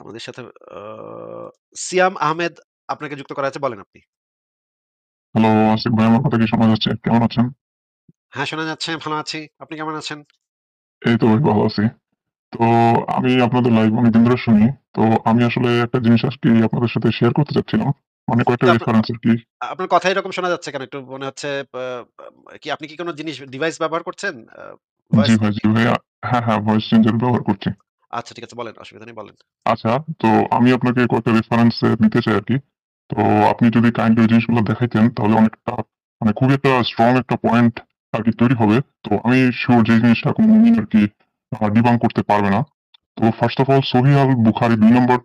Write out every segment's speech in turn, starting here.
আমাদের সাথে আ সিয়াম আহমেদ আপনাকে যুক্ত করা আছে, বলেন আপনি। হ্যালো আসিফ ভাই, আমার কথা কি শোনা যাচ্ছে? কেমন আছেন? হ্যাঁ, শোনা যাচ্ছে। ভালো আছি। আপনি কেমন আছেন? এই তো ভাই, ভালো আছি। তো আমি আপনাদের লাইভ অনেকদিন ধরে শুনি। তো আমি আসলে একটা জিনিস আজকে আপনাদের সাথে শেয়ার করতে চাচ্ছিলাম। মানে কয়েকটা কিন্তু রেফারেন্স আর কি। আপনার কথা এরকম শোনা যাচ্ছে কেন? একটু মনে হচ্ছে আ কি আপনি কি কোন ডিভাইস ব্যবহার করছেন? ভয়েস জি ভাই। হ্যাঁ, হ্যাঁ, ভয়েস চেঞ্জার ব্যবহার করছি। আচ্ছা, ঠিক আছে, বলেন। অসুবিধা নেই, বলেন। আচ্ছা, তো আমি আপনাকে কয়েকটা রেফারেন্স দিতে চাই আর কি। তো আপনি যদি কাইন্ডলি ওই জিনিসগুলো দেখাইতেন তাহলে অনেকটা মানে খুবই একটা স্ট্রং একটা পয়েন্ট আর কি তৈরি হবে। তো আমি সিউর যে জিনিসটা কোনো মুমিন আর কি ডিবাঙ্ক করতে পারবে না। তো ফার্স্ট অফ অল সহিহ আল বুখারী ২ নম্বর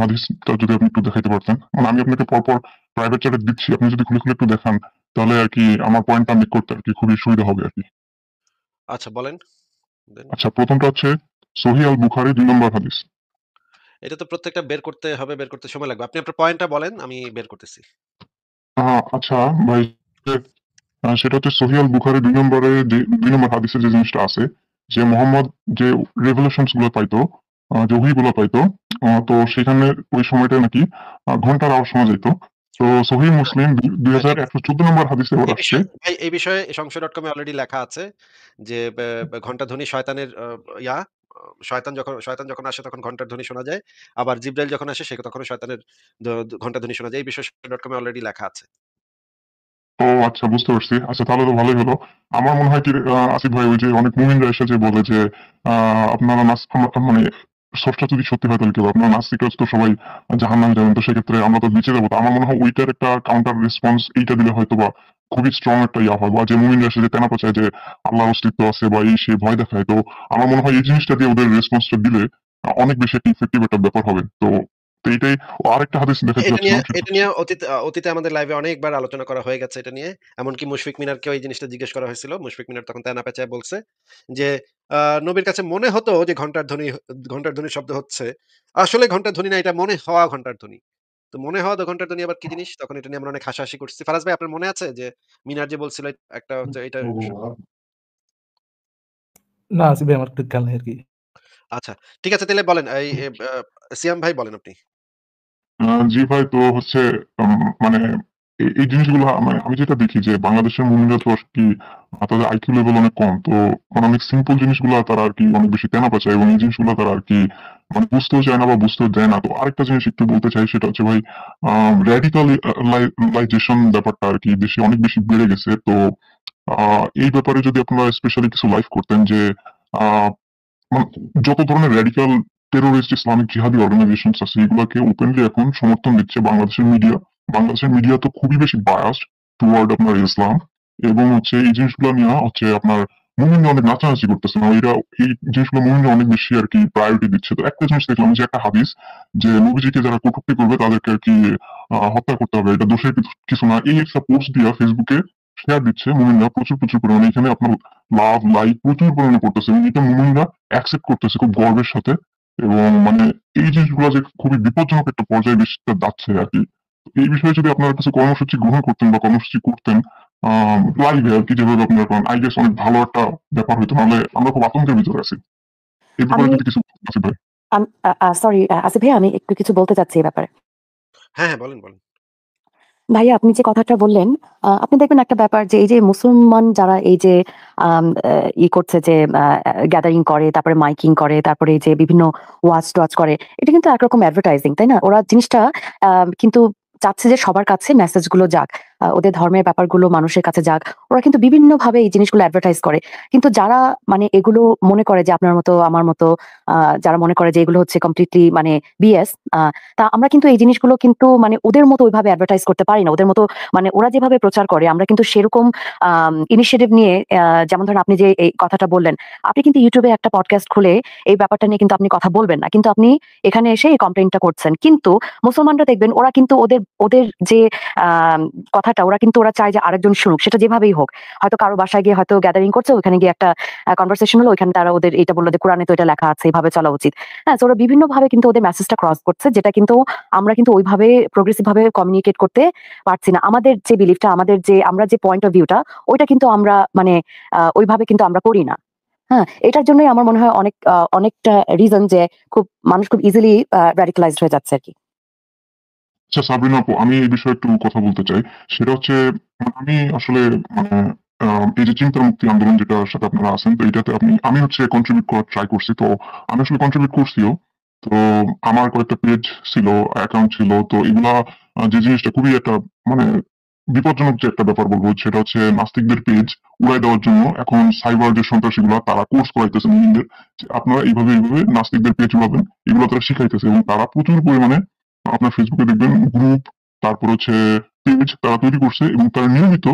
হাদিসটা যদি আপনি একটু দেখাইতে পারতেন। মানে আমি আপনাকে পরপর প্রাইভেট চ্যাটে দিচ্ছি। আপনি যদি খুলে একটু দেখান তাহলে আরকি আমার পয়েন্টটা মেক করতে আরকি খুবই সুবিধা হবে আরকি। আচ্ছা, বলেন। দেন। আচ্ছা, ১ম টা হচ্ছে সহিহ আল বুখারী ২ নম্বর হাদিস। এটা তো প্রত্যেকটা বের করতে হবে, বের করতে সময় লাগবে। আপনি আপনার পয়েন্টটা বলেন, আমি বের করতেছি। আ আচ্ছা ভাই, সেটা হচ্ছে সহিহ আল বুখারী ২ নম্বরে যে ২ নম্বর হাদিসে যে জিনিসটা আছে যে মোহাম্মদ যে রেভেলেশনস গুলো পাইতো, যে ওহীগুলো পাইতো, তো সেখানে ওই সময়টায় নাকি ঘন্টার আওয়াজ শোনা যাইত। তো সহিহ হ্যাঁ, মুসলিম হ্যাঁ, ঠিক আছে। ২১১৪ নম্বর হাদিসে আবার এই আসছে। বিষয়ে ভাই, এই বিষয়ে সংশয়.com এ অলরেডি লেখা আছে যে ঘন্টা ধ্বনি শয়তানের ইয়া আ শয়তান যখন আসে তখন ঘন্টার ধ্বনি শোনা যায়। আবার জিবরাইল যখন আসে তখনও শয়তানের দ দ ঘন্টার ধ্বনি শোনা যায়। এই বিষয়ে সংশয়.com এ অলরেডি লেখা আছে। ও আচ্ছা, বুঝতে পারছি। আচ্ছা, তাহলে তো ভালোই হলো। আমার মনে হয় কি আসিফ ভাই, ওই যে অনেক মুমিনরা এসে যে বলে যে আ আপনারা মানে স্রষ্টা যদি সত্যি হয় তাহলে কি হবে? আপনারা নাস্তিকরা তো সবাই জাহান্নামে যাবেন। তো সেক্ষেত্রে আমরা তো বেঁচে যাবো। তো আমার মনে হয় ওইটার একটা কাউন্টার রেসপন্স এইটা দিলে হয়তোবা খুবই স্ট্রং একটা ইয়া হয়, বা যে মুমিনরা এসে যে তেনা পেঁচায় যে আল্লাহর অস্তিত্ব আছে বা এই সেই ভয় দেখায়। তো আমার মনে হয় এই জিনিসটা দিয়ে ওদের রেসপন্সটা দিলে অনেক বেশি একটা ইফেক্টিভ একটা ব্যাপার হবে। তো এইটাই। আরেকটা হাদিস দেখাইতে এটা নিয়ে চাচ্ছিলাম সেটা এটা হচ্ছে নিয়ে অতীতে আমাদের লাইভে অনেকবার আলোচনা করা হয়ে গেছে এটা নিয়ে। এমনকি মুশফিক মিনারকেও এই জিনিসটা জিজ্ঞেস করা হয়েছিল। মুশফিক মিনার তখন তেনা পেঁচায় বলছে যে, আ নবীর কাছে মনে হতো যে ঘন্টার ধ্বনির শব্দ হচ্ছে। আসলে ঘন্টার ধ্বনি না, এটা মনে হওয়া ঘন্টার ধ্বনি। তো মনে হওয়া ঘন্টার ধ্বনি আবার কি জিনিস? তখন এটা নিয়ে আমরা অনেক হাসাহাসি করছি। ফারাজ ভাই, আপনার মনে আছে যে মিনার যে বলছিল একটা হচ্ছে এটা না, আসিফ ভাই, আমার একটু খেয়াল নেই আরকি। আচ্ছা, ঠিক আছে, তাহলে বলেন। এই সিয়াম ভাই, বলেন আপনি। জি ভাই, তো হচ্ছে মানে এই জিনিসগুলো মানে আমি যেটা দেখি যে বাংলাদেশের মুমিনরা তো আরকি তাদের আইকিউ লেভেল অনেক কম। তো মানে অনেক সিম্পল জিনিসগুলা তারা আরকি অনেক বেশি তেনা পেঁচায় এবং এই জিনিসগুলো তারা আরকি মানে বুঝতেও চায় না বা বুঝতেও দেয় না। তো আরেকটা জিনিস একটু বলতে চাই সেটা হচ্ছে ভাই, রাডিকালাইজেশন ব্যাপারটা আরকি দেশে অনেক বেশি বেড়ে গেছে। তো এই ব্যাপারে যদি আপনারা স্পেশালি কিছু লাইভ করতেন যে আ মানে যত ধরনের র‍্যাডিক্যাল টেরোরিস্ট ইসলামিক জিহাদি অর্গানাইজেশনস আছে এগুলাকে ওপেনলি এখন সমর্থন দিচ্ছে বাংলাদেশের মিডিয়া। বাংলাদেশের মিডিয়া তো খুবই বেশি বায়াসড টুয়ার্ড আপনার ইসলাম, এবং হচ্ছে এই জিনিসগুলো নিয়ে হচ্ছে আপনার মুমিনরা অনেক নাচানাচি করতেছে না। এরা এই জিনিসগুলো মুমিনরা অনেক বেশি আরকি প্রায়োরিটি দিচ্ছে। তো একটা জিনিস দেখলাম যে একটা হাদিস যে নবীজিকে যারা কটূক্তি করবে তাদেরকে আরকি হত্যা করতে হবে। এটা দোষের কিছু না। এই একটা পোস্ট দিয়া ফেসবুকে শেয়ার দিচ্ছে মুমিনরা প্রচুর পরিমাণে। এখানে আপনার লাভ, লাইক প্রচুর পরিমাণে পড়তেছে এবং এটা মুমিনরা অ্যাকসেপ্ট করতেছে খুব গর্বের সাথে। এবং মানে এই জিনিসগুলা যে খুবই বিপজ্জনক একটা পর্যায়ে বেশিটা যাচ্ছে আরকি। এই বিষয়ে যদি আপনারা কিছু কর্মসূচি গ্রহণ করতেন বা কর্মসূচি করতেন আ লাইভে আরকি, যেভাবে আপনারা করেন, I guess অনেক ভালো একটা ব্যাপার হইতো। নাহলে আমরা খুব আতঙ্কের ভিতরে আছি। এই আমি ব্যাপারে যদি কিছু বলতেন আসিফ ভাই। আম আ আ সরি আসিফ ভাইয়া, আমি একটু কিছু বলতে চাচ্ছি এই ব্যাপারে। হ্যাঁ, হ্যাঁ, বলেন, বলেন। ভাইয়া, আপনি যে কথাটা বললেন, আপনি দেখবেন একটা ব্যাপার যে এই যে মুসলমান যারা এই যে আম আ করছে যে গ্যাদারিং করে, তারপরে মাইকিং করে, তারপরে এই যে বিভিন্ন ওয়াচ-টোয়াচ করে, এটা কিন্তু একরকম অ্যাডভার্টাইজিং, তাই না? ওরা জিনিসটা আ কিন্তু চাচ্ছে যে সবার কাছে মেসেজ গুলো যাক। ওদের ধর্মের ব্যাপারগুলো মানুষের কাছে যাক। ওরা কিন্তু বিভিন্নভাবে এই জিনিসগুলো অ্যাডভার্টাইজ করে। কিন্তু যারা মানে এগুলো মনে করে যে আপনার মতো, আমার মতো, যারা মনে করে যে এগুলো হচ্ছে কমপ্লিটলি মানে বিএস, আ তা আমরা কিন্তু এই জিনিসগুলো কিন্তু মানে ওদের মতো ওইভাবে অ্যাডভার্টাইজ করতে পারি না। ওদের মতো মানে ওরা যেভাবে প্রচার করে আমরা কিন্তু সেরকম ইনিশিয়েটিভ নিয়ে, যেমন ধরেন আপনি যে এই কথাটা বললেন, আপনি কিন্তু YouTube এ একটা পডকাস্ট খুলে এই ব্যাপারটা নিয়ে কিন্তু আপনি কথা বলবেন না। কিন্তু আপনি এখানে এসে এই কমপ্লেইনটা করছেন। কিন্তু মুসলমানরা দেখবেন ওরা কিন্তু ওদের ওদের যে আম কথাটা ওরা চায় যে আরেকজন শুনুক, সেটা যেভাবেই হোক। হয়তো কারো বাসায় গিয়ে হয়তো গ্যাদারিং করছে, ওখানে গিয়ে একটা কনভারসেশন হলো, ওইখানে তারা ওদের এটা বলল যে কোরআনে তো এটা লেখা আছে, এভাবে চলা উচিত। হ্যাঁ? সো ওরা বিভিন্নভাবে কিন্তু ওদের মেসেজটা ক্রস করছে, যেটা কিন্তু আমরা কিন্তু ওইভাবে প্রগ্রেসিভ ভাবে কমিউনিকেট করতে পারছি না। আমাদের যে বিলিফটা, আমরা যে পয়েন্ট অফ ভিউটা, ওইটা কিন্তু আমরা মানে ওইভাবে কিন্তু আমরা করি না। হ্যাঁ? এটার জন্যই আমার মনে হয় অনেকটা রিজন যে মানুষ খুব ইজিলি radicalized হয়ে যাচ্ছে আরকি। আচ্ছা সাবরিনা আপু, আমি এই বিষয়ে একটু কথা বলতে চাই। সেটা হচ্ছে আমি আসলে মানে এই যে চিন্তা মুক্তি আন্দোলন যেটার সাথে আপনারা আছেন, তো এটাতে আমি হচ্ছে কন্ট্রিবিউট করার ট্রাই করছি। তো আমি আসলে কন্ট্রিবিউট করছিও। তো আমার কয়েকটা পেজ ছিল, অ্যাকাউন্ট ছিল। তো এগুলা যে জিনিসটা খুবই একটা মানে বিপজ্জনক যে একটা ব্যাপার বলবো, সেটা হচ্ছে নাস্তিকদের পেজ উড়াই দেওয়ার জন্য এখন সাইবার যে সন্ত্রাসীগুলা তারা কোর্স করাইতেছে মুমিনদের যে আপনারা এইভাবে নাস্তিকদের পেজ উড়াবেন। এগুলো তারা শিখাইতেছে এবং তারা প্রচুর পরিমাণে আপনার ফেসবুকে দেখবেন গ্রুপ, তারপর হচ্ছে পেজ তারা তৈরি করছে এবং তারা নিয়মিত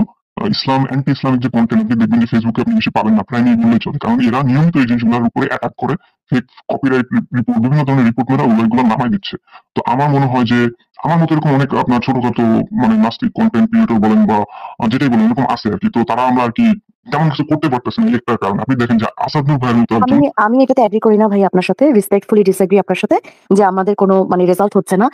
ইসলাম অ্যান্টি ইসলামিক যে কন্টেন্ট আপনি দেখবেন যে ফেসবুকে আপনি বেশি পাবেন না, প্রায় নেই বললেই চলে। কারণ এরা নিয়মিত এই জিনিসগুলোর উপরে অ্যাটাক করে, ফেক কপিরাইট রিপোর্ট, বিভিন্ন ধরনের রিপোর্ট মেরা ওগুলো নামাই দিচ্ছে। তো আমার মনে হয় যে আমার মতো এরকম অনেক আপনার ছোটখাটো মানে নাস্তিক কন্টেন্ট ক্রিয়েটর বলেন বা যেটাই বলেন এরকম আছে আরকি। তো তারা আমরা আরকি তেমন কিছু করতে পারতেছি না, এই একটা কারণ। আপনি দেখেন যে আসাদুর ভাইয়ের মতো আমি একজন আমি এটাতে এগ্রি করি না ভাই আপনার সাথে। রেসপেক্টফুলি ডিসএগ্রি আপনার সাথে যে আমাদের কোনো মানে রেজাল্ট হচ্ছে না।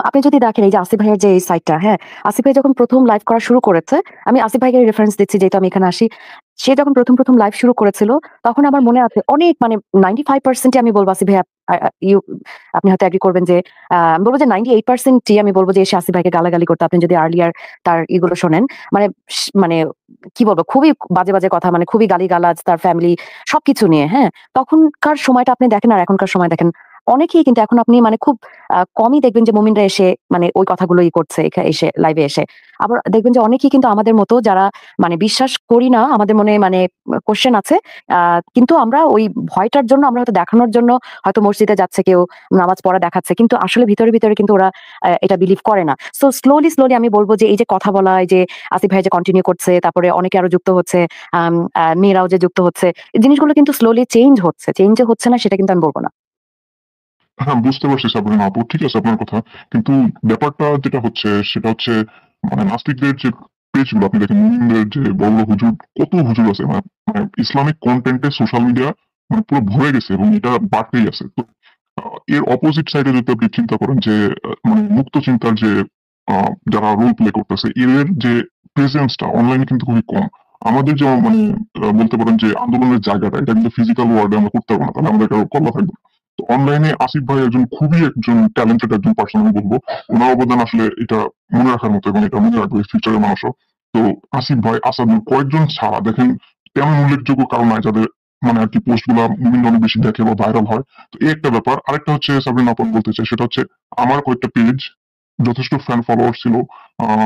আপনি যদি দেখেন এই যে আসিফ ভাইয়ের যে এই সাইটটা, হ্যাঁ? আসিফ ভাই যখন ১ম লাইভ করা শুরু করেছে, আমি আসিফ ভাইকে রেফারেন্স দিচ্ছি যেহেতু আমি এখানে আসি। সে যখন ১ম লাইভ শুরু করেছিল, তখন আমার মনে আছে অনেক মানে 95% ই আমি বলব আসিফ ভাই আ আ ইউ আপনি হয়তো এগ্রি করবেন যে আমি বলব যে 98% ই আমি বলব যে এসে আসিফ ভাইকে গালাগালি করতো। আপনি যদি আর্লিয়ার তার ইগুলো শোনেন। মানে মানে কি বলবো খুবই বাজে কথা, মানে খুবই গালিগালাজ তার ফ্যামিলি সবকিছু নিয়ে, হ্যাঁ? তখনকার সময়টা আপনি দেখেন আর এখনকার সময় দেখেন। অনেকেই কিন্তু এখন আপনি মানে খুব কমই দেখবেন যে মুমিনরা এসে মানে ওই কথাগুলোই করছে এসে লাইভে এসে। আবার দেখবেন যে অনেকেই কিন্তু আমাদের মতো যারা মানে বিশ্বাস করি না, আমাদের মনে মানে কোয়েশ্চেন আছে। কিন্তু আমরা ওই ভয়টার জন্য আমরা হয়তো দেখানোর জন্য হয়তো মসজিদে যাচ্ছে কেউ, নামাজ পড়া দেখাচ্ছে। কিন্তু আসলে ভিতরে কিন্তু ওরা এটা বিলিভ করে না। সো স্লোলি আমি বলব যে এই যে কথা বলা, এই যে আসিফ ভাই যে কন্টিনিউ করছে, তারপরে অনেকে আরো যুক্ত হচ্ছে, মেয়েরাও যে যুক্ত হচ্ছে। এই জিনিসগুলো কিন্তু স্লোলি চেঞ্জ হচ্ছে। চেঞ্জ যে হচ্ছে না সেটা কিন্তু আমি বলব না। হ্যাঁ, বুঝতে পারছি সাবরিনা আপু। ঠিক আছে আপনার কথা। কিন্তু ব্যাপারটা যেটা হচ্ছে সেটা হচ্ছে মানে নাস্তিকদের যে পেজগুলো আপনি দেখেন, মুমিনদের যে বড় বড় হুজুর, কত হুজুর আছে মানে ইসলামিক কনটেন্টে সোশ্যাল মিডিয়া মানে পুরো ভরে গেছে এবং এটা বাড়তেই আছে। তো এর অপোজিট সাইডে যদি আপনি চিন্তা করেন যে মানে মুক্ত চিন্তার যে যারা রোল প্লে করতেছে এদের যে প্রেজেন্সটা অনলাইনে কিন্তু খুবই কম। আমাদের যে মানে বলতে পারেন যে আন্দোলনের জায়গাটা এটা কিন্তু ফিজিক্যাল ওয়ার্ল্ডে আমরা করতে পারবো না। তাহলে আমাদের কারো কল্লা থাকবে না। তো অনলাইনে আসিফ ভাই একজন ট্যালেন্টেড একজন পারসন আমি বলবো। উনার অবদান আসলে এটা মনে রাখার মতো এবং এটা মনে রাখবে ফিউচারের মানুষও। তো আসিফ ভাই, আসাদুল কয়েকজন ছাড়া দেখেন তেমন উল্লেখযোগ্য কারণ নাই যাদের মানে আরকি পোস্ট গুলা বিভিন্ন অনেক বেশি দেখে বা ভাইরাল হয়। তো এই একটা ব্যাপার। আরেকটা হচ্ছে সাবরিনা আপা বলতে চাই সেটা হচ্ছে আমার কয়েকটা পেজ যথেষ্ট ফ্যান ফলোয়ার ছিল।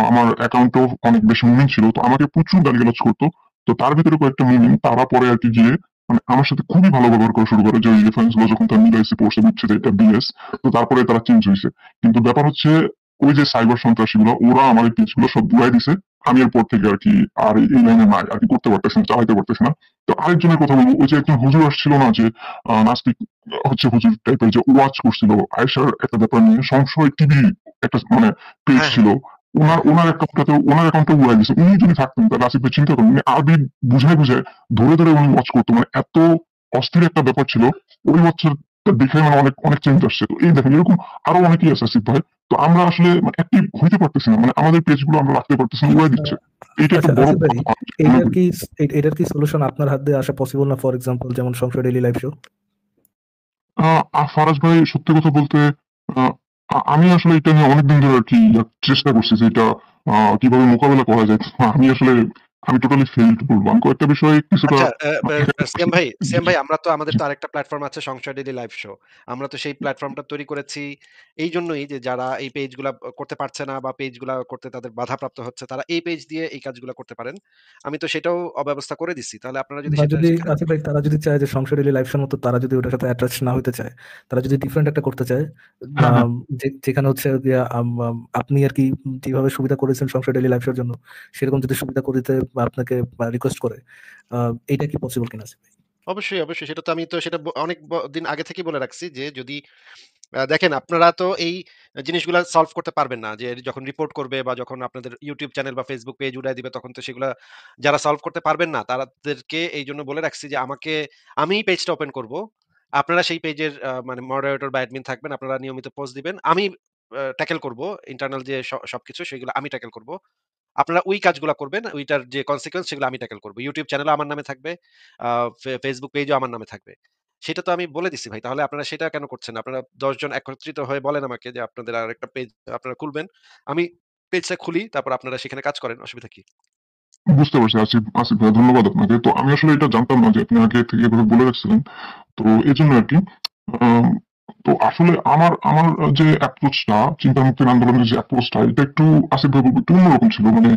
আমার অ্যাকাউন্টেও অনেক বেশি মুমিন ছিল। তো আমাকে প্রচুর গালিগালাজ করতো। তো তার ভেতরে কয়েকটা মুমিন তারা পরে আরকি গিয়ে মানে আমার সাথে খুবই ভালো ব্যবহার করা শুরু করে যে ওই রেফারেন্স গুলো যখন তারা মিলাইছে পড়ছে বুঝছে যে এটা বিএস। তো তারপরে তারা চেঞ্জ হইছে। কিন্তু ব্যাপার হচ্ছে ওই যে সাইবার সন্ত্রাসীগুলো ওরা আমার এই পেজগুলো সব উড়াই দিছে। আমি এরপর থেকে আরকি আর এই লাইনে নাই আরকি করতে পারতেছি না, চালাইতে পারতেছি না। তো আরেকজনের কথা বলবো, ওই যে একজন হুজুর আসছিল না যে নাস্তিক হচ্ছে হুজুর টাইপের যে ওয়াচ করছিল আয়েশার একটা ব্যাপার নিয়ে সংশয় টিভি একটা মানে পেজ হ্যাঁ, ছিল। হ্যাঁ। উনার অ্যাকাউন্টটা উড়াই দিছে। উনি যদি থাকতেন তাহলে আসিফ ভাই চিন্তা করুন উনি আরবি বুঝায় ধরে উনি ওয়াচ করতো। মানে এত অস্থির একটা ব্যাপার ছিল। ওই ওয়াচটা দেখে মানে অনেক চেঞ্জ আসছে। তো এই দেখেন এরকম আরো অনেকেই আছে আসিফ ভাই। তো আমরা আসলে মানে অ্যাক্টিভ হইতে পারতেছি না। মানে আমাদের পেজগুলো আমরা রাখতে পারতেছি না, উড়াই আচ্ছা, দিচ্ছে। এইটা একটা আচ্ছা বড় আসিফ ভাই, কথা আমি মনে এটার করি। কি এটার কি সলিউশন আপনার হাত দিয়ে আসা পসিবল না? ফর এক্সাম্পল যেমন সংসদ ডেইলি লাইভ শো। ফারাজ ভাই, সত্যি কথা বলতে আ আমি আসলে এটা নিয়ে অনেকদিন ধরে আরকি চেষ্টা করছি যে এটা কিভাবে মোকাবেলা করা যায়। তো আমি টোটালি ফেইলড বলব। আমি কয়েকটা বিষয় কিছুটা আচ্ছা, সিয়াম জি। ভাই আমাদের তো আরেকটা প্ল্যাটফর্ম আছে সংশয় ডেইলি লাইভ শো। আমরা তো সেই প্ল্যাটফর্মটা তৈরি করেছি এইজন্যই যে যারা এই পেজগুলা করতে পারছে না বা পেজগুলা করতে তাদের বাধাপ্রাপ্ত হচ্ছে তারা এই পেজ দিয়ে এই কাজগুলা করতে পারেন। আমি তো সেটাও অব্যবস্থা করে দিচ্ছি। তাহলে আপনারা যদি বা সেটা যদি সেখানে আসিফ ভাই তারা যদি চায় যে সংসদ ডেইলি লাইভ শোর মতো তারা যদি ওটার সাথে অ্যাটাচ না হইতে চায়, তারা যদি ডিফারেন্ট একটা করতে চায়, হ্যাঁ, হ্যাঁ। যেখানে হচ্ছে গিয়ে আপনি আরকি যেভাবে সুবিধা করেছেন সংসদ ডেইলি লাইভ শোর জন্য, সেরকম যদি সুবিধা করে দিতে আপনাকে রিকোয়েস্ট করে, এইটা কি পসিবল কিনা আসিফ ভাই? অবশ্যই সেটা তো আমি তো সেটা অনেক দিন আগে থেকেই বলে রাখছি যে যদি দেখেন আপনারা তো এই জিনিসগুলা সলভ করতে পারবেন না। যে যখন রিপোর্ট করবে বা যখন আপনাদের YouTube চ্যানেল বা Facebook পেজ উড়ায় দিবে তখন তো সেগুলা যারা সলভ করতে পারবেন না তাদেরকে এইজন্য বলে রাখছি যে আমিই পেজটা ওপেন করব। আপনারা সেই পেজের মানে মডারেটর বা অ্যাডমিন থাকবেন। আপনারা নিয়মিত পোস্ট দিবেন। আমি ট্যাকেল করব। ইন্টারনাল যে সবকিছু সেগুলো আমি ট্যাকেল করব। আপনারা ওই কাজগুলা করবেন। ওইটার যে consequence সেগুলো আমি ট্যাকেল করব। YouTube চ্যানেলও আমার নামে থাকবে। Facebook পেজও আমার নামে থাকবে। সেটা তো আমি বলে দিছি ভাই। তাহলে আপনারা সেটা কেন করছেন না? আপনারা ১০ জন একত্রিত হয়ে বলেন আমাকে যে আপনাদের আরেকটা পেজ আপনারা খুলবেন। আমি পেজটা খুলি, তারপর আপনারা সেখানে কাজ করেন। অসুবিধা কি? বুঝতে পারছি আসিফ আসিফ ভাইয়া, ধন্যবাদ আপনাকে। তো আমি আসলে এটা জানতাম না যে আপনি আগে থেকে এভাবে বলে রাখছিলেন। তো এজন্য আরকি। আম তো আসলে আমার আমার যে অ্যাপ্রোচটা, চিন্তামুক্তির আন্দোলনের যে অ্যাপ্রোচটা, এটা একটু আসিফ ভাই বলব একটু অন্যরকম ছিল। মানে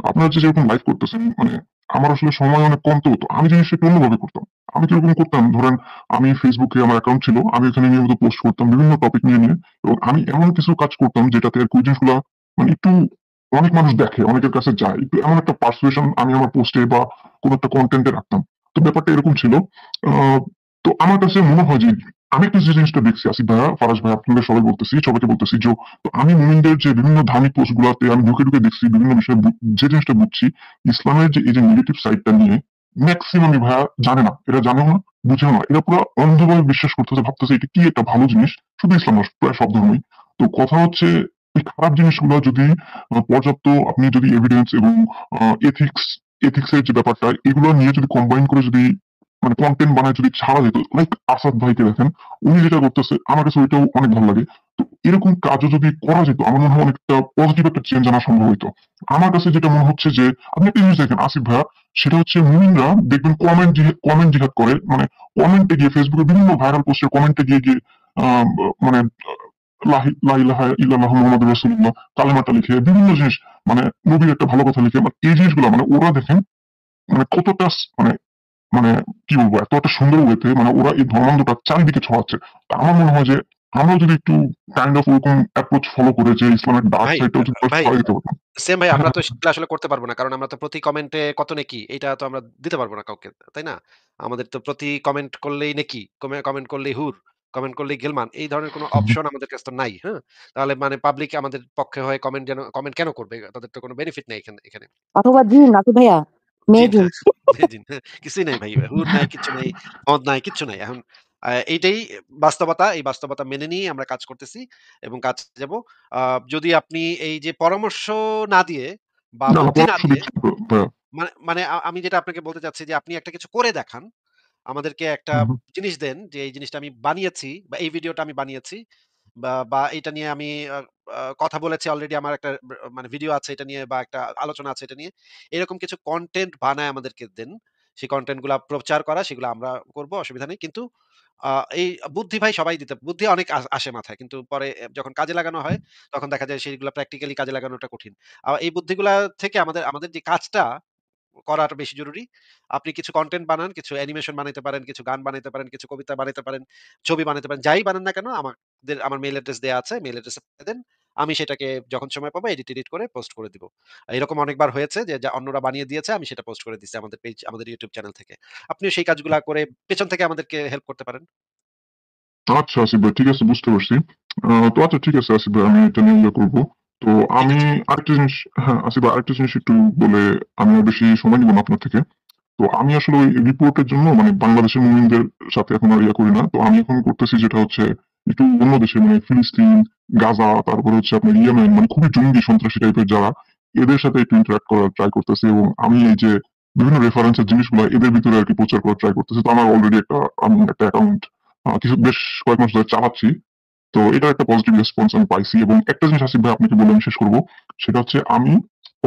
আপনারা যে যেরকম লাইভ করতেছেন, মানে আমার আসলে সময় অনেক কম তো আমি জিনিসটা একটু অন্যভাবে করতাম। আমি কিরকম করতাম, ধরেন আমি Facebook এ আমার অ্যাকাউন্ট ছিল। আমি এখানে নিয়মিত পোস্ট করতাম বিভিন্ন টপিক নিয়ে। এবং আমি এমন কিছু কাজ করতাম যেটাতে আরকি ওই জিনিসগুলা মানে একটু অনেক মানুষ দেখে, অনেকের কাছে যায়। একটু এমন একটা পারসুয়েশন আমি আমার পোস্টে বা কোন একটা কনটেন্ট এ রাখতাম। তো ব্যাপারটা এরকম ছিল। আ তো আমার কাছে মনে হয় যে আমি একটু যে জিনিসটা দেখছি আসিফ ভাইয়া, ফারাজ ভাই, আপনাদের সবাইকে বলতেছি যে তো আমি মুমিনদের যে বিভিন্ন ধার্মিক পোস্ট গুলাতে আমি ঢুকে দেখছি বিভিন্ন বিষয়ে যে জিনিসটা বুঝছি, ইসলামের যে এই যে নেগেটিভ সাইডটা নিয়ে মেক্সিমামই ভাইয়া জানে না। এরা জানেও না, বুঝেও না। এরা পুরা অন্ধভাবে বিশ্বাস করতেছে, ভাবতেছে এটা কি একটা ভালো জিনিস। শুধু ইসলাম না, প্রায় সব ধর্মই। তো কথা হচ্ছে এই খারাপ জিনিসগুলো যদি পর্যাপ্ত আপনি যদি এভিডেন্স এবং এথিক্স এর যে ব্যাপারটা এগুলো নিয়ে যদি কম্বাইন করে যদি মানে কনটেন্ট বানায় যদি ছাড়া যেত, লাইক আসাদ ভাইকে দেখেন, উনি যেটা করতেছে আমার কাছে ওইটাও অনেক ভালো লাগে। তো এরকম কাজও যদি করা যেত আমার মনে হয় অনেকটা পজিটিভ একটা চেঞ্জ আনা সম্ভব হইতো। আমার কাছে যেটা মনে হচ্ছে যে আপনি একটা জিনিস দেখেন আসিফ ভাইয়া, সেটা হচ্ছে মুমিনরা দেখবেন কমেন্ট জিহাদ করে, মানে কমেন্টে গিয়ে ফেসবুকে বিভিন্ন ভাইরাল পোস্টের কমেন্টে গিয়ে মানে লা ইলাহা ইল্লাল্লাহু মুহাম্মাদুর রাসূলুল্লাহ কালেমাটা লিখে বিভিন্ন জিনিস, মানে নবীর একটা ভালো কথা লিখে, মানে এই জিনিসগুলা মানে ওরা দেখেন মানে কতটা মানে মানে কি বলবো, এত একটা সুন্দর ওয়েতে মানে ওরা এই ধর্মান্ধটা চারিদিকে ছড়াচ্ছে। তো আমার মনে হয় যে আমরাও যদি একটু কাইন্ড অফ ওরকম অ্যাপ্রোচ ফলো করে যে ইসলামের ডার্ক ভাই, সাইডটাও যদি ভাই ছড়াই দিতে পারতাম। সেম ভাই, আমরা হ্যাঁ, তো সেগুলো আসলে করতে পারব না। কারণ আমরা তো প্রতি কমেন্টে কত নেকি এইটা তো আমরা দিতে পারব না কাউকে। তাই না? আমাদের তো প্রতি কমেন্ট করলেই নেকি, কমেন্ট করলেই হুর, কমেন্ট করলেই গিলমান। এই ধরনের কোনো অপশন আমাদের কাছে তো নাই। হ্যাঁ? তাহলে মানে পাবলিক আমাদের পক্ষে হয়ে কমেন্ট কেন করবে? তাদের তো কোনো বেনিফিট নাই এখানে। অথবা জিন, নাসির ভাইয়া, মেয়ে জিন, জিন। হ্যাঁ, জিন, হ্যাঁ, কিছুই নাই ভাই। হুর নাই, কিচ্ছু নাই, মদ নাই, কিচ্ছু নাই। এখন এইটাই বাস্তবতা। এই বাস্তবতা মেনে নিয়েই আমরা কাজ করতেছি এবং কাজ যাব। আ যদি আপনি এই যে পরামর্শ না দিয়ে বা না, না, বুদ্ধি না পরামর্শ দিয়ে দিচ্ছি ভাইয়া। মানে আমি যেটা আপনাকে বলতে চাচ্ছি যে আপনি একটা কিছু করে দেখান। আমাদেরকে একটা হুম, হুম। জিনিস দেন যে এই জিনিসটা আমি বানিয়েছি বা এই ভিডিওটা আমি বানিয়েছি বা এটা নিয়ে আমি আ আ কথা বলেছি অলরেডি, আমার একটা মানে ভিডিও আছে এটা নিয়ে বা একটা আলোচনা আছে এটা নিয়ে। এরকম কিছু কনটেন্ট বানায় আমাদেরকে দেন। সেই কনটেন্ট গুলা প্রচার করা সেগুলো আমরা করব, অসুবিধা নেই। কিন্তু আ এই বুদ্ধি ভাই সবাই দিতে বুদ্ধি অনেক আসে মাথায়। কিন্তু পরে যখন কাজে লাগানো হয় তখন দেখা যায় সেগুলা প্র্যাকটিক্যালি কাজে লাগানোটা কঠিন। এই বুদ্ধিগুলা থেকে আমাদের যে কাজটা করাটা বেশি জরুরি। আপনি কিছু কনটেন্ট বানান, কিছু অ্যানিমেশন বানাইতে পারেন, কিছু গান বানাইতে পারেন, কিছু কবিতা বানাইতে পারেন, ছবি বানাইতে পারেন। যাই বানান না কেন আমার মেইল অ্যাড্রেস দেয়া আছে। মেইল অ্যাড্রেসে পাঠিয়ে দেন। আমি সেটাকে যখন সময় পাবো এডিট করে পোস্ট করে দিব। এরকম অনেকবার হয়েছে যে অন্যরা বানিয়ে দিয়েছে, আমি সেটা পোস্ট করে দিছি আমাদের পেজ, আমাদের YouTube চ্যানেল থেকে। আপনিও সেই কাজগুলা করে পেছন থেকে আমাদেরকে হেল্প করতে পারেন। আচ্ছা আসিফ ভাই, ঠিক আছে, বুঝতে পারছি। তো আচ্ছা ঠিক আছে আসিফ ভাই, আমি এটা নিয়ে করবো। তো ঠিক আমি আছে। আরেকটা জিনিস, হ্যাঁ আসিফ ভাই, আরেকটা জিনিস একটু বলে আমি আর বেশি সময় নিব না আপনার থেকে। তো আমি আসলে ওই রিপোর্টের জন্য মানে বাংলাদেশের মুমিনদের সাথে এখন আর করি না। তো আমি এখন করতেছি যেটা হচ্ছে একটু অন্য দেশে, মানে ফিলিস্তিন, গাজা, তারপরে হচ্ছে আপনার ইয়েমেন, মানে খুবই জঙ্গি সন্ত্রাসী টাইপের যারা, এদের সাথে একটু ইন্টারেক্ট করার ট্রাই করতেছি। এবং আমি এই যে বিভিন্ন রেফারেন্সের জিনিসগুলো এদের ভিতরে আর কি প্রচার করার ট্রাই করতেছি। তো আমার অলরেডি আমি একটা অ্যাকাউন্ট কিছু বেশ কয়েক মাস ধরে চালাচ্ছি। তো এটার একটা পজিটিভ রেসপন্স আমি পাইছি। এবং একটা জিনিস আসিফ ভাই আপনাকে বলে আমি শেষ করব। সেটা হচ্ছে আমি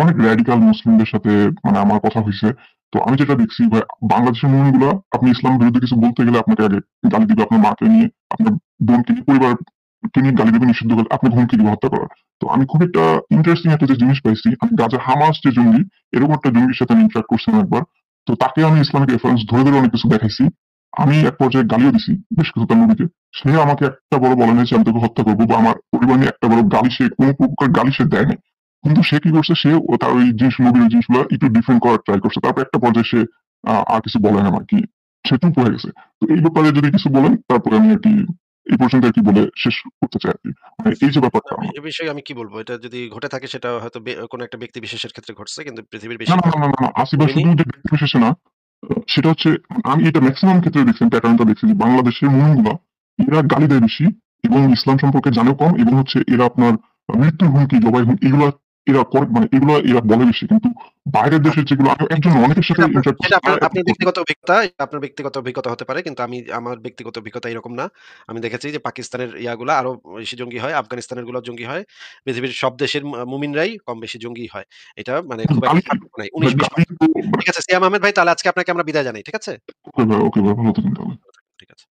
অনেক র‍্যাডিক্যাল মুসলিমদের সাথে মানে আমার কথা হইছে। তো আমি যেটা দেখছি ভাই, বাংলাদেশের মুমিনগুলা আপনি ইসলাম বিরুদ্ধে কিছু বলতে গেলে আপনাকে আগে গালি দিবে, আপনার মাকে নিয়ে, আপনার বোনকে নিয়ে, পরিবারকে নিয়ে গালি দিবে, নিষিদ্ধ করবে, আপনাকে হুমকি দিবে হত্যা করার। তো আমি খুব একটা ইন্টারেস্টিং একটা যে জিনিস পাইছি, আমি গাজার হামাস যে জঙ্গি, এরকম একটা জঙ্গির সাথে আমি ইন্টারেক্ট করছিলাম একবার। তো তাকে আমি ইসলামিক রেফারেন্স ধরে অনেক কিছু দেখাইছি। আমি এক পর্যায়ে গালিও দিছি বেশ কিছু তার নবীকে। সে আমাকে একটা বড় বলে নাই যে আমি তোকে হত্যা করবো বা আমার পরিবার নিয়ে একটা বড় গালি, সে কোনো প্রকার গালি সে দেয় নাই। কিন্তু সে কি করছে, সে তার ওই জিনিস নবীর ওই জিনিসগুলো একটু ডিফেন্ড করার ট্রাই করছে। তারপর একটা পর্যায়ে সে আর কিছু বলে না, আমার কি সে চুপ হয়ে গেছে। তো এই ব্যাপারে যদি কিছু বলেন তারপরে আমি আর কি এই পর্যন্ত আর কি বলে শেষ করতে চাই আর কি। মানে এই যে ব্যাপারটা আমার। এ বিষয়ে আমি কি বলব? এটা যদি ঘটে থাকে সেটা হয়তো কোনো একটা ব্যক্তি বিশেষের ক্ষেত্রে ঘটছে। কিন্তু পৃথিবীর না, না, বেশিরভাগ না, না, না, না, আসিফ ভাই, মুমিনই শুধু যে ব্যক্তি বিশেষে না, সেটা হচ্ছে আমি এটা মেক্সিমাম ক্ষেত্রে দেখছি, প্যাটার্নটা দেখছি যে বাংলাদেশের মুমিনগুলা এরা গালি দেয় বেশি এবং ইসলাম সম্পর্কে জানেও কম, এবং হচ্ছে এরা আপনার মৃত্যুর হুমকি, জবাই হুমকি এগুলা এরা করে, মানে এগুলো এরা বলে বেশি, কিন্তু বাইরের দেশের যেগুলো আমি একজন অনেকের সাথে সেটা আপনার ইন্টারঅ্যাক্ট করছি সেটা তারা আপনার এরকম করে না। ব্যক্তিগত অভিজ্ঞতা, এটা আপনার ব্যক্তিগত অভিজ্ঞতা হতে পারে। কিন্তু আমার ব্যক্তিগত অভিজ্ঞতা এরকম না। আমি দেখেছি যে পাকিস্তানের ইয়াগুলা আরো বেশি জঙ্গি হয়, আফগানিস্তানের গুলো জঙ্গি হয়। পৃথিবীর সব দেশের মুমিনরাই কম বেশি জঙ্গি হয়। এটা মানে খুব একটা গালি পার্থক্য নাই। মানে ১৯-২০ গালি তো মানে ঠিক আছে সিয়াম আহমেদ ভাই, তাহলে আজকে আপনাকে আমরা বিদায় জানাই। ঠিক আছে? ওকে ভাই, ভালো থাকেন তাহলে। ঠিক আছে।